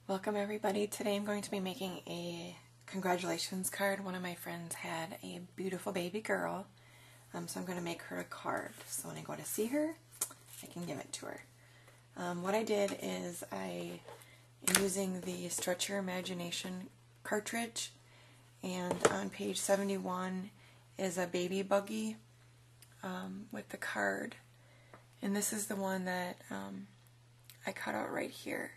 Welcome everybody. Today I'm going to be making a congratulations card. One of my friends had a beautiful baby girl, so I'm going to make her a card. So when I go to see her, I can give it to her. What I did is I am using the Stretch Your Imagination cartridge, and on page 71 is a baby buggy with the card, and this is the one that I cut out right here.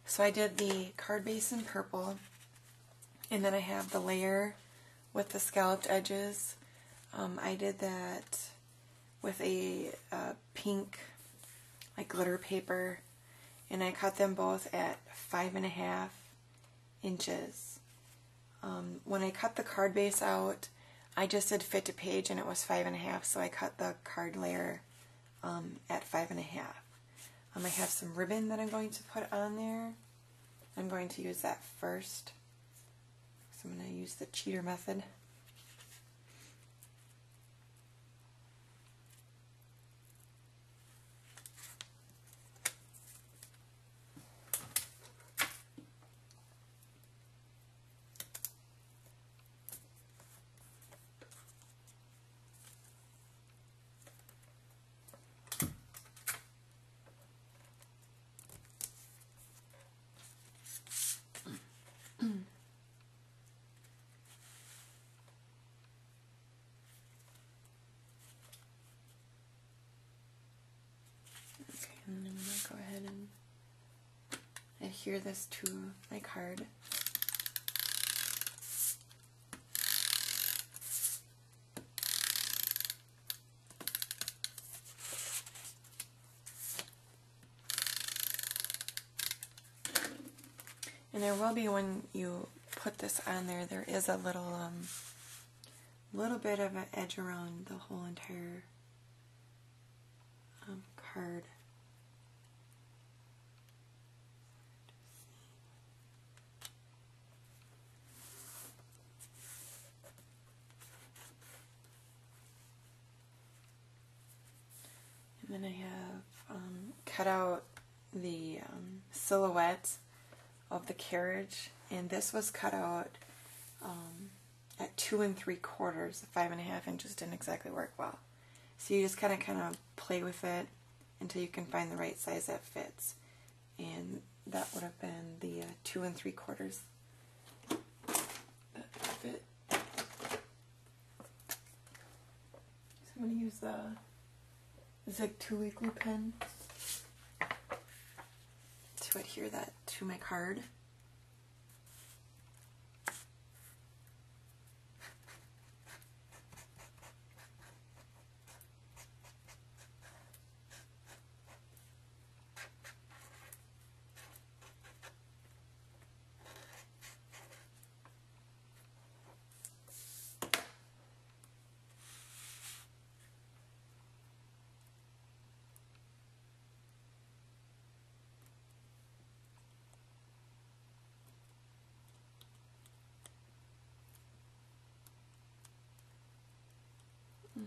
So I did the card base in purple, and then I have the layer with the scalloped edges. I did that with a pink like glitter paper, and I cut them both at 5.5 inches. When I cut the card base out, I just did fit to page and it was 5.5, so I cut the card layer at 5.5. I have some ribbon that I'm going to put on there. I'm going to use that first. So I'm going to use the cheater method. And I'm going to go ahead and adhere this to my card. And there will be, when you put this on there, there is a little bit of an edge around the whole entire card. And then I have cut out the silhouette of the carriage, and this was cut out at 2 3/4. 5.5 inches didn't exactly work well. So you just kind of play with it until you can find the right size that fits. And that would have been the 2 3/4 that fit. So I'm going to use the Zig 2-way glue pen to adhere that to my card.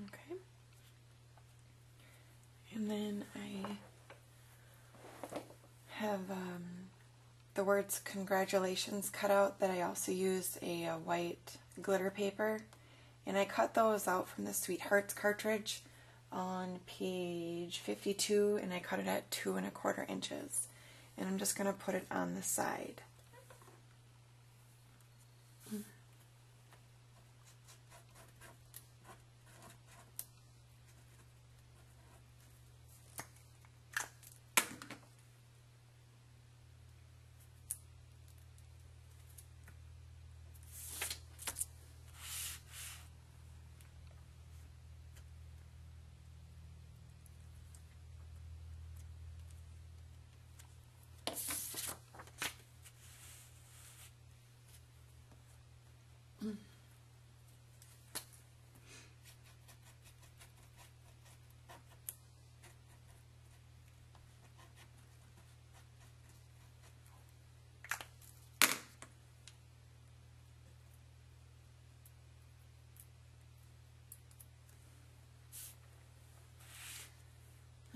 Okay. And then I have the words congratulations cut out that I also used a white glitter paper. And I cut those out from the Sweethearts cartridge on page 52, and I cut it at 2 1/4 inches. And I'm just going to put it on the side.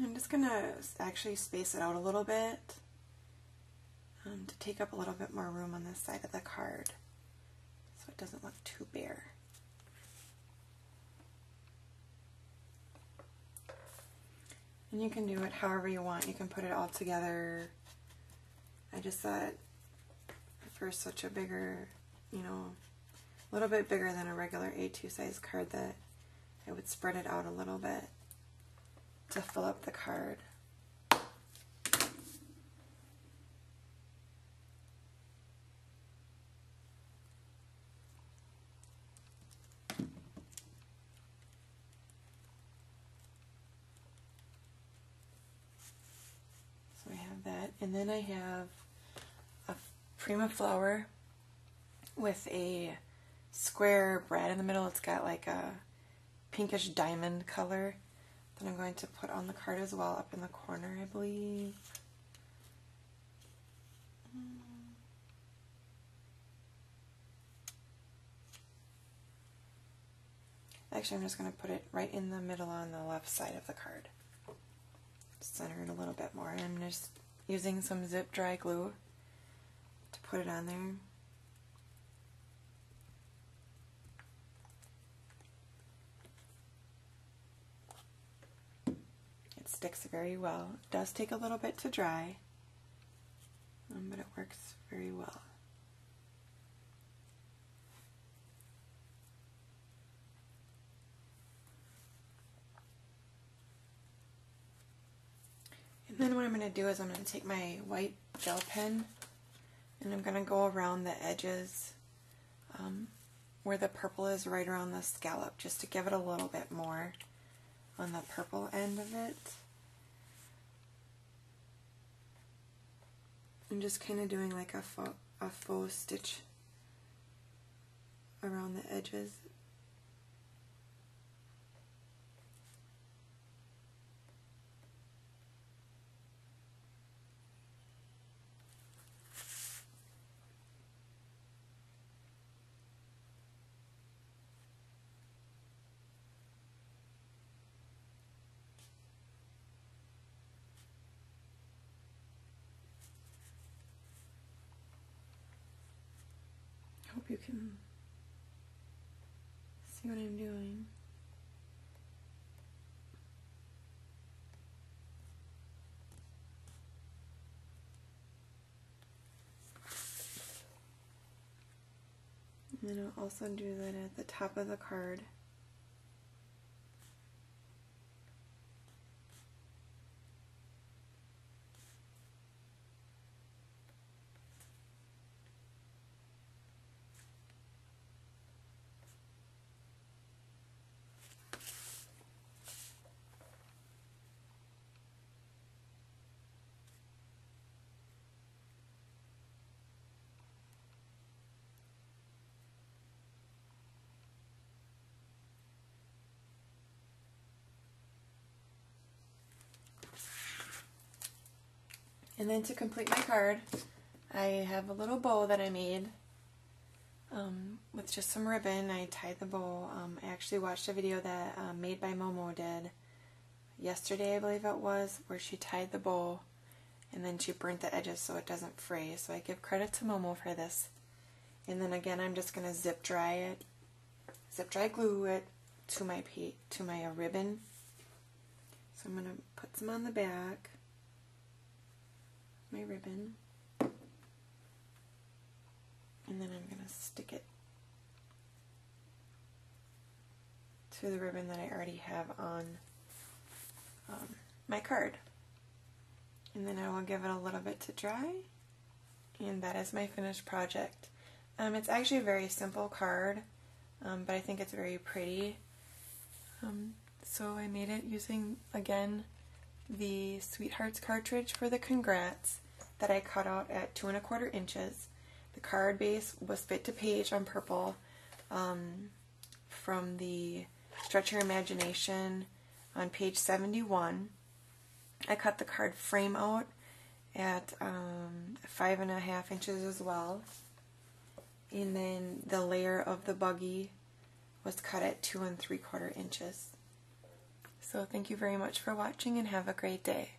I'm just going to actually space it out a little bit. to take up a little bit more room on this side of the card so it doesn't look too bare. And you can do it however you want. You can put it all together. I just thought for such a bigger, you know, a little bit bigger than a regular A2 size card that I would spread it out a little bit to fill up the card. So I have that, and then I have a Prima flower with a square brad in the middle. It's got like a pinkish diamond color that I'm going to put on the card as well, up in the corner, I believe. Actually, I'm just going to put it right in the middle on the left side of the card. Center it a little bit more. And I'm just using some zip dry glue to put it on there. It sticks very well. It does take a little bit to dry, but it works very well. And then what I'm going to do is I'm going to take my white gel pen and I'm going to go around the edges where the purple is, right around the scallop, just to give it a little bit more on the purple end of it. I'm just kind of doing like a faux stitch around the edges. Hope you can see what I'm doing. And then I'll also do that at the top of the card. And then to complete my card, I have a little bow that I made with just some ribbon. I tied the bow. I actually watched a video that Made by Momo did yesterday, I believe it was, where she tied the bow and then she burnt the edges so it doesn't fray. So I give credit to Momo for this. And then again, I'm just going to zip dry glue it to my ribbon. So I'm going to put some on the back. My ribbon, and then I'm going to stick it to the ribbon that I already have on my card, and then I will give it a little bit to dry, and that is my finished project. It's actually a very simple card, but I think it's very pretty. So I made it using, again, the Sweethearts cartridge for the Congrats that I cut out at 2 1/4 inches. The card base was fit to page on purple from the Stretch Your Imagination on page 71. I cut the card frame out at 5 1/2 inches as well. And then the layer of the buggy was cut at 2 3/4 inches. So thank you very much for watching and have a great day.